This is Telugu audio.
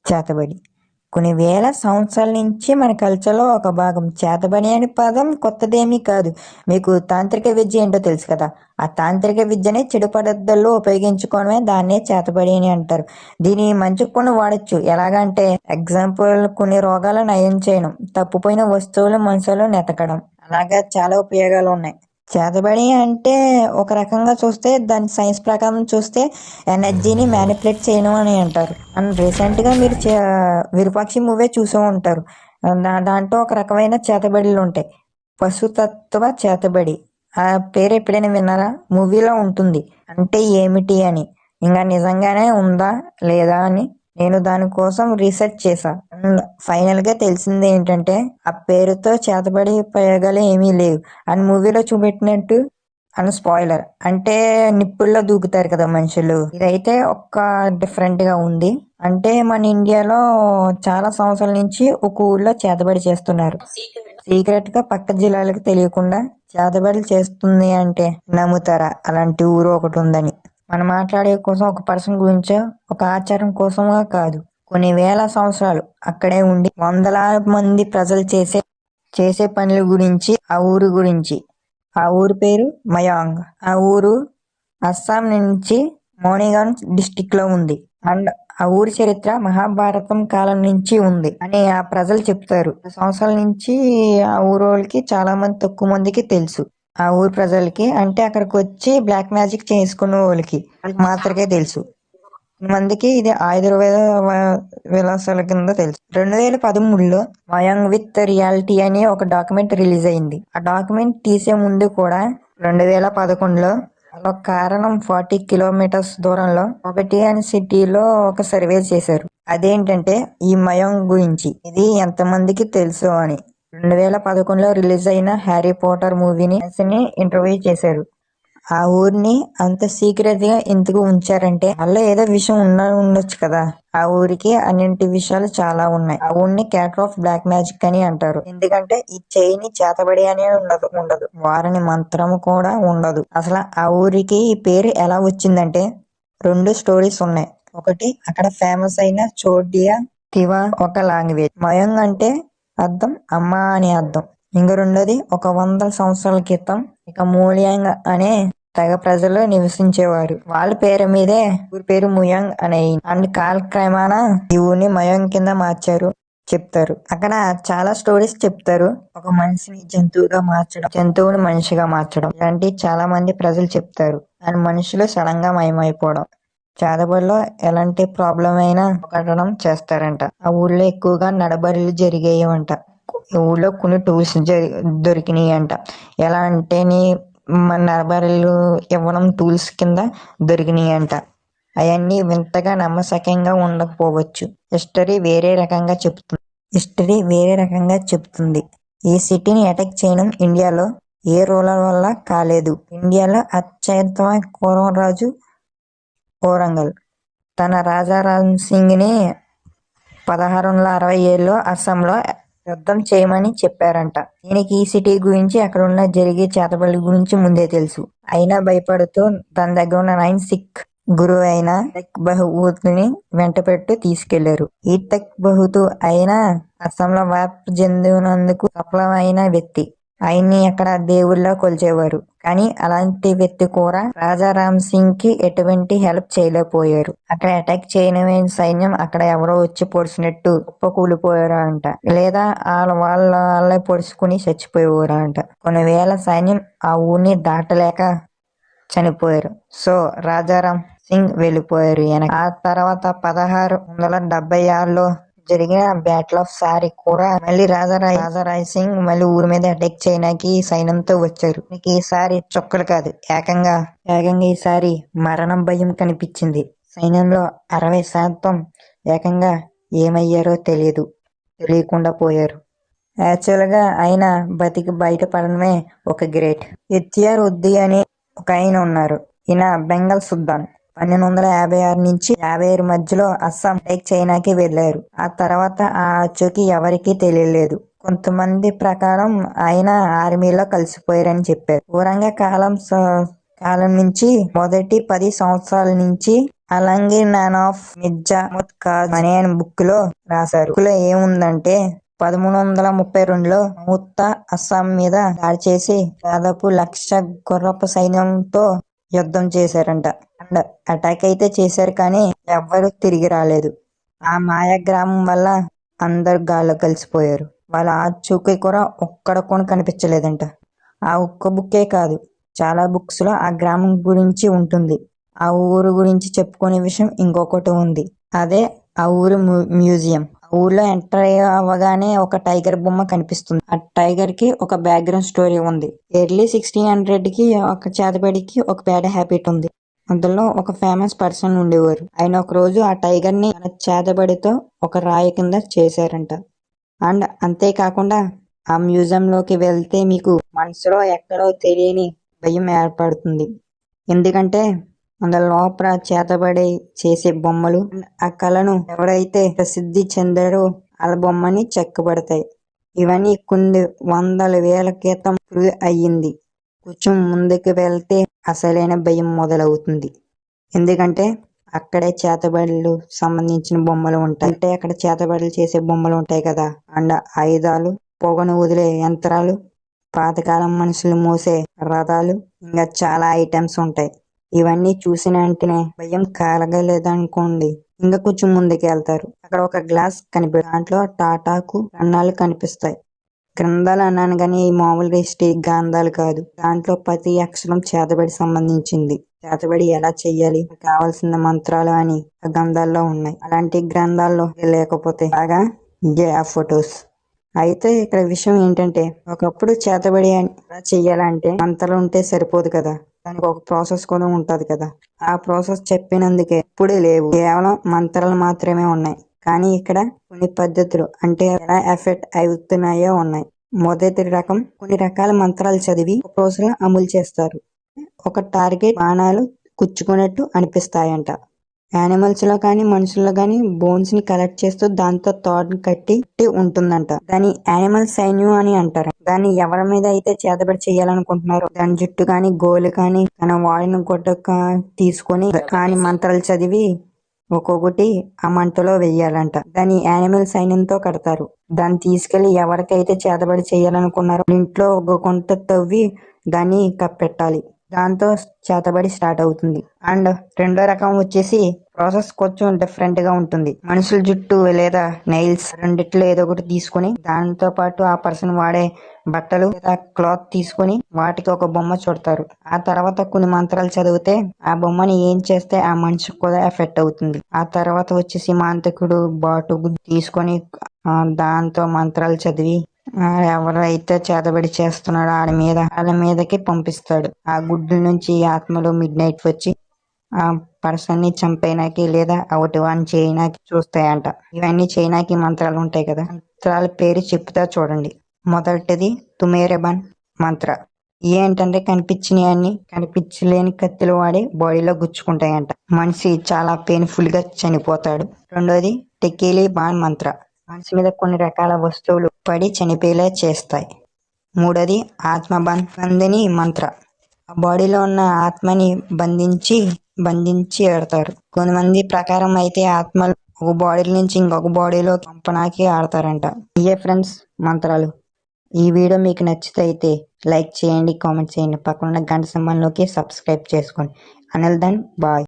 చేతబడి కొన్ని వేల సంవత్సరాల నుంచి మన కల్చర్లో ఒక భాగం. చేతబడి అనే పదం కొత్తదేమీ కాదు. మీకు తాంత్రిక విద్య ఏంటో తెలుసు కదా. ఆ తాంత్రిక విద్యని చెడు పద్ధతుల్లో ఉపయోగించుకోవడమే దాన్నే చేతబడి అని అంటారు. దీన్ని మంచికి కూడా వాడచ్చు. ఎలాగంటే ఎగ్జాంపుల్ కొన్ని రోగాలు నయం చేయడం, తప్పిపోయిన వస్తువులు మనసులో నెతకడం, అలాగా చాలా ఉపయోగాలు ఉన్నాయి. చేతబడి అంటే ఒక రకంగా చూస్తే దాని సైన్స్ ప్రకారం చూస్తే ఎనర్జీని మ్యానిపులేట్ చేయడం అని అంటారు. అండ్ రీసెంట్గా మీరు విరూపాక్షి మూవీ చూసే ఉంటారు. దాంట్లో ఒక రకమైన చేతబడులు ఉంటాయి. పశుతత్వ చేతబడి ఆ పేరు ఎప్పుడైనా విన్నారా? మూవీలో ఉంటుంది. అంటే ఏమిటి అని, ఇంకా నిజంగానే ఉందా లేదా అని నేను దానికోసం రీసెర్చ్ చేశా. ఫైనల్ గా తెలిసింది ఏంటంటే ఆ పేరుతో చేతబడి ప్రయోగాలు ఏమీ లేవు. అండ్ మూవీలో చూపెట్టినట్టు అని స్పాయిలర్ అంటే నిప్పుల్లో దూకుతారు కదా మనుషులు. ఇదైతే ఒక్క డిఫరెంట్ గా ఉంది. అంటే మన ఇండియాలో చాలా సంవత్సరాల నుంచి ఒక ఊళ్ళో చేతబడి చేస్తున్నారు. సీక్రెట్ గా పక్క జిల్లాలకు తెలియకుండా చేతబడి చేస్తుంది అంటే నమ్ముతారా? అలాంటి ఊరు ఒకటి ఉందని. మనం మాట్లాడే కోసం ఒక పర్సన్ గురించో ఒక ఆచారం కోసమో కాదు. కొన్ని వేల సంవత్సరాలు అక్కడే ఉండి వందలాది మంది ప్రజలు చేసే పనుల గురించి, ఆ ఊరు గురించి. ఆ ఊరు పేరు మయాంగ్. ఆ ఊరు అస్సాం నుంచి మౌనిగాన్ డిస్టిక్ లో ఉంది. అండ్ ఆ ఊరి చరిత్ర మహాభారతం కాలం నుంచి ఉంది అని ఆ ప్రజలు చెప్తారు. సంవత్సరాల నుంచి ఆ ఊరు వాళ్ళకి చాలా మంది తక్కువ మందికి తెలుసు. ఆ ఊరు ప్రజలకి అంటే అక్కడికి వచ్చి బ్లాక్ మ్యాజిక్ చేసుకునే వాళ్ళకి మాత్రమే తెలుసు. మందికి ఇది ఆయుర్వేద విలాసాల కింద తెలుసు. 2013లో మయాంగ్ విత్ రియాలిటీ అని ఒక డాక్యుమెంట్ రిలీజ్ అయింది. ఆ డాక్యుమెంట్ తీసే ముందు కూడా 2011లో ఒక కారణం 40 కిలోమీటర్స్ దూరంలో ఒకటి అని సిటీలో ఒక సర్వే చేశారు. అదేంటంటే ఈ మయాంగ్ గురించి ఇది ఎంతమందికి తెలుసు అని. 2011లో రిలీజ్ అయిన హ్యారీ పోటర్ మూవీని ఇంటర్వ్యూ చేశారు. ఆ ఊరిని అంత సీక్రెట్ గా ఎందుకు ఉంచారంటే అలా ఏదో విషయం ఉండొచ్చు కదా. ఆ ఊరికి అన్నింటి విషయాలు చాలా ఉన్నాయి. ఆ ఊరిని క్యాటర్ ఆఫ్ బ్లాక్ మ్యాజిక్ అని అంటారు. ఎందుకంటే ఈ చేయిని చేతబడి అనే ఉండదు, వారిని మంత్రం కూడా ఉండదు. అసలు ఆ ఊరికి ఈ పేరు ఎలా వచ్చిందంటే 2 స్టోరీస్ ఉన్నాయి. ఒకటి అక్కడ ఫేమస్ అయిన చోటియా తివా ఒక లాంగ్వేజ్. మయంగ్ అంటే అర్థం అమ్మ అని అర్థం. ఇంక రెండోది ఒక 100 సంవత్సరాల క్రితం ఇక మూలియాంగ్ అనే తెగ ప్రజలు నివసించేవారు. వాళ్ళ పేరు మీదే ఊరి పేరు ముయాంగ్ అనే అండ్ కాలక్రమేణా ఈ ఊరిని మయాంగ్ కింద మార్చారు చెప్తారు. అక్కడ చాలా స్టోరీస్ చెప్తారు. ఒక మనిషిని జంతువుగా మార్చడం, జంతువుని మనిషిగా మార్చడం, ఇలాంటి చాలా మంది ప్రజలు చెప్తారు. అండ్ మనుషులు సడన్ గా మయమైపోవడం, చేతబడిలో ఎలాంటి ప్రాబ్లం అయినా కట్టడం చేస్తారంట. ఆ ఊళ్ళో ఎక్కువగా నడబడులు జరిగేయంట. ఊళ్ళో కొన్ని టూల్స్ దొరికినాయి అంట. ఎలా అంటే మన నడబడులు ఇవ్వడం టూల్స్ కింద దొరికినాయి అంట. అవన్నీ వింతగా నమ్మశక్యంగా ఉండకపోవచ్చు. హిస్టరీ వేరే రకంగా చెప్తుంది. ఈ సిటీని అటాక్ చేయడం ఇండియాలో ఏ రూలర్ వల్ల కాలేదు. ఇండియాలో అత్యుత్తమ రాజు ఔరంగల్ తన రాజా రామ్ సింగ్ ని 1667లో అస్సాంలో యుద్ధం చేయమని చెప్పారంట. దీనికి ఈ సిటీ గురించి అక్కడ ఉన్న జరిగే చేతబడుల గురించి ముందే తెలుసు. అయినా భయపడుతూ తన దగ్గర ఉన్న 9 సిక్ గురువు అయిన తెక్ బహదూర్ని వెంటపెట్టి తీసుకెళ్లారు. ఈ తెక్ బహదూర్ అయినా అస్సాంలో వ్యాప్తి చెందినందుకు సఫలమైన వ్యక్తి. ఆయన్ని అక్కడ దేవుళ్ళ కొలిచేవారు. కానీ అలాంటి వ్యక్తి కూడా రాజా రామ్ సింగ్ కి ఎటువంటి హెల్ప్ చేయలేకపోయారు. అక్కడ అటాక్ చేయడమే సైన్యం అక్కడ ఎవరో వచ్చి పొడిచినట్టు కూలిపోయారు అంట. లేదా వాళ్ళే పొడుచుకుని చచ్చిపోయేవారు అంట. కొన్ని వేల సైన్యం ఆ ఊరిని దాటలేక చనిపోయారు. సో రాజారాం సింగ్ వెళ్ళిపోయారు. ఆ తర్వాత 1676లో జరిగిన బ్యాటిల్ ఆఫ్ సారీ కూడా మళ్ళీ రాజారాయ్ సింగ్ మళ్ళీ ఊరి మీద అటాక్ చేయడానికి సైన్యంతో వచ్చారు. ఈసారి చుక్కలు కాదు, ఏకంగా ఈసారి మరణం భయం కనిపించింది. సైన్యంలో 60% ఏకంగా ఏమయ్యారో తెలియకుండా పోయారు. యాక్చువల్ గా ఆయన బతికి బయటపడడమే ఒక గ్రేట్. ఇఖ్తియార్ ఉద్దీ అని ఒక ఆయన ఉన్నారు. ఈయన బెంగాల్ సుల్తాన్. 1256 నుంచి 57 మధ్యలో అస్సాం అటాక్ చైనాకి వెళ్లారు. ఆ తర్వాత ఆ ఆచూకీ ఎవరికీ తెలియలేదు. కొంతమంది ప్రకారం ఆయన ఆర్మీలో కలిసిపోయారని చెప్పారు. ఔరంగ కాలం నుంచి మొదటి 10 సంవత్సరాల నుంచి అలంగీర్ నాన్ ఆఫ్ మిర్జా ముత్కాజ్ అనే బుక్ లో రాశారు. బుక్ లో ఏముందంటే 1332లో ముత్తా అస్సాం మీద దాడి చేసి దాదాపు 1,00,000 గుర్రపు సైన్యంతో యుద్ధం చేశారంట. అండ్ అటాక్ అయితే చేశారు కానీ ఎవ్వరూ తిరిగి రాలేదు. ఆ మాయా గ్రామం వల్ల అందరు గాల్లో కలిసిపోయారు. వాళ్ళ ఆచూకీ కూడా ఒక్కడ కూడా కనిపించలేదంట. ఆ ఒక్క బుక్కే కాదు, చాలా బుక్స్ లో ఆ గ్రామం గురించి ఉంటుంది. ఆ ఊరు గురించి చెప్పుకునే విషయం ఇంకొకటి ఉంది. అదే ఆ ఊరు మ్యూజియం. ఆ ఊర్లో ఎంటర్ అవ్వగానే ఒక టైగర్ బొమ్మ కనిపిస్తుంది. ఆ టైగర్ కి ఒక బ్యాక్గ్రౌండ్ స్టోరీ ఉంది. ఎర్లీ 1600 కి ఒక చేతబడికి ఒక బ్యాడ్ హ్యాబిట్ ఉంది. అందులో ఒక ఫేమస్ పర్సన్ ఉండేవారు. ఆయన ఒక రోజు ఆ టైగర్ ని తన చేతబడితో ఒక రాయి కింద చేశారంట. అండ్ అంతేకాకుండా ఆ మ్యూజియం లోకి వెళ్తే మీకు మనసులో ఎక్కడో తెలియని భయం ఏర్పడుతుంది. ఎందుకంటే అందులో లోపల చేతబడి చేసే బొమ్మలు ఆ కళను ఎవరైతే ప్రసిద్ధి చెందారో వాళ్ళ బొమ్మని చెక్కబడతాయి. ఇవన్నీ కొన్ని వందల వేల క్రితం అయ్యింది. కొంచెం ముందుకు వెళ్తే అసలైన భయం మొదలవుతుంది. ఎందుకంటే అక్కడే చేతబడులు సంబంధించిన బొమ్మలు ఉంటాయి. అంటే అక్కడ చేతబడులు చేసే బొమ్మలు ఉంటాయి కదా. అండ్ ఆయుధాలు, పొగను వదిలే యంత్రాలు, పాతకాలం మనుషులు మోసే రథాలు, ఇంకా చాలా ఐటమ్స్ ఉంటాయి. ఇవన్నీ చూసిన వెంటనే భయం కలగలేదనుకోండి, ఇంకా కొంచెం ముందుకు వెళ్తారు. అక్కడ ఒక గ్లాస్ దాంట్లో టాటాకు అన్నాలు కనిపిస్తాయి. గ్రంథాలు అన్నాను కానీ ఈ మామూలుగా గ్రంథాలు కాదు. దాంట్లో ప్రతి అక్షరం చేతబడి సంబంధించింది. చేతబడి ఎలా చెయ్యాలి, కావాల్సిన మంత్రాలు అని ఆ గ్రంథాల్లో ఉన్నాయి. అలాంటి గ్రంథాల్లో లేకపోతే బాగా ఇదే ఆ ఫొటోస్. అయితే ఇక్కడ విషయం ఏంటంటే ఒకప్పుడు చేతబడి ఎలా చెయ్యాలంటే మంత్రాలు ఉంటే సరిపోదు కదా, దానికి ఒక ప్రాసెస్ కూడా ఉంటది కదా. ఆ ప్రాసెస్ చెప్పినందుకే ఇప్పుడే లేవు, కేవలం మంత్రాలు మాత్రమే ఉన్నాయి. కానీ ఇక్కడ కొన్ని పద్ధతులు అంటే ఎలా ఎఫెక్ట్ అవుతున్నాయో ఉన్నాయి. మొదటి రకం, కొన్ని రకాల మంత్రాలు చదివి ఒక రోజులో అమలు చేస్తారు. ఒక టార్గెట్ బాణాలు కుచ్చుకున్నట్టు అనిపిస్తాయంట. యానిమల్స్ లో కానీ మనుషుల్లో కానీ బోన్స్ ని కలెక్ట్ చేస్తూ దాంతో థాడ్ కట్టి ఉంటుందంట. దాని యానిమల్ సైన్యం అని అంటారు. దాన్ని ఎవరి మీద అయితే చేతబడి చేయాలనుకుంటున్నారో దాని జుట్టు కానీ గోలు కానీ తన వాడిన గుడ్డ తీసుకొని కానీ మంత్రాలు చదివి ఒక్కొక్కటి ఆ మంటలో వెయ్యాలంట. దాన్ని యానిమల్ సైన్యంతో కడతారు. దాన్ని తీసుకెళ్లి ఎవరికైతే చేతబడి చేయాలనుకున్నారో ఇంట్లో ఒక గుంట తవ్వి దాన్ని కప్పెట్టాలి. దాంతో చేతబడి స్టార్ట్ అవుతుంది. అండ్ రెండో రకం వచ్చేసి ప్రాసెస్ కొంచెం డిఫరెంట్ గా ఉంటుంది. మనుషుల జుట్టు లేదా నెయిల్స్ రెండిట్లో ఏదో ఒకటి తీసుకొని దాంతో పాటు ఆ పర్సన్ వాడే బట్టలు లేదా క్లాత్ తీసుకొని వాటికి ఒక బొమ్మ చుడతారు. ఆ తర్వాత కొన్ని మంత్రాలు చదివితే ఆ బొమ్మని ఏం చేస్తే ఆ మనిషికి కూడా ఎఫెక్ట్ అవుతుంది. ఆ తర్వాత వచ్చేసి మాంత్రికుడు బాటు తీసుకొని దాంతో మంత్రాలు చదివి ఎవరైతే చేతబడి చేస్తున్నాడో వాళ్ళ మీదకి పంపిస్తాడు. ఆ గుడ్డు నుంచి ఆత్మలు మిడ్ నైట్ వచ్చి ఆ పర్సన్ ని చంపేనాకి లేదా ఒకటి వన్ చేయనాకి చూస్తాయంట. ఇవన్నీ చేయనాకి మంత్రాలు ఉంటాయి కదా. మంత్రాల పేరు చెప్తా చూడండి. మొదటిది తుమేరెబన్ మంత్ర. ఏంటంటే కనిపించలేని కత్తులు వాడి బాడీలో గుచ్చుకుంటాయంట. మనిషి చాలా పెయిన్ఫుల్ గా చనిపోతాడు. రెండోది టెకీలి బాన్ మంత్ర. మనిషి మీద కొన్ని రకాల వస్తువులు పడి చనిపోయేలా చేస్తాయి. మూడోది ఆత్మబంధిని మంత్ర. ఆ బాడీలో ఉన్న ఆత్మని బంధించి ఆడతారు. కొంతమంది ప్రకారం అయితే ఆత్మలు ఒక బాడీ నుంచి ఇంకొక బాడీలో పంపనాకి ఆడతారంట. ఇయే ఫ్రెండ్స్ మంత్రాలు. ఈ వీడియో మీకు నచ్చితే అయితే లైక్ చేయండి, కామెంట్ చేయండి, పక్కన గంట సింబల్లోకి సబ్స్క్రైబ్ చేసుకోండి. Anal then bye.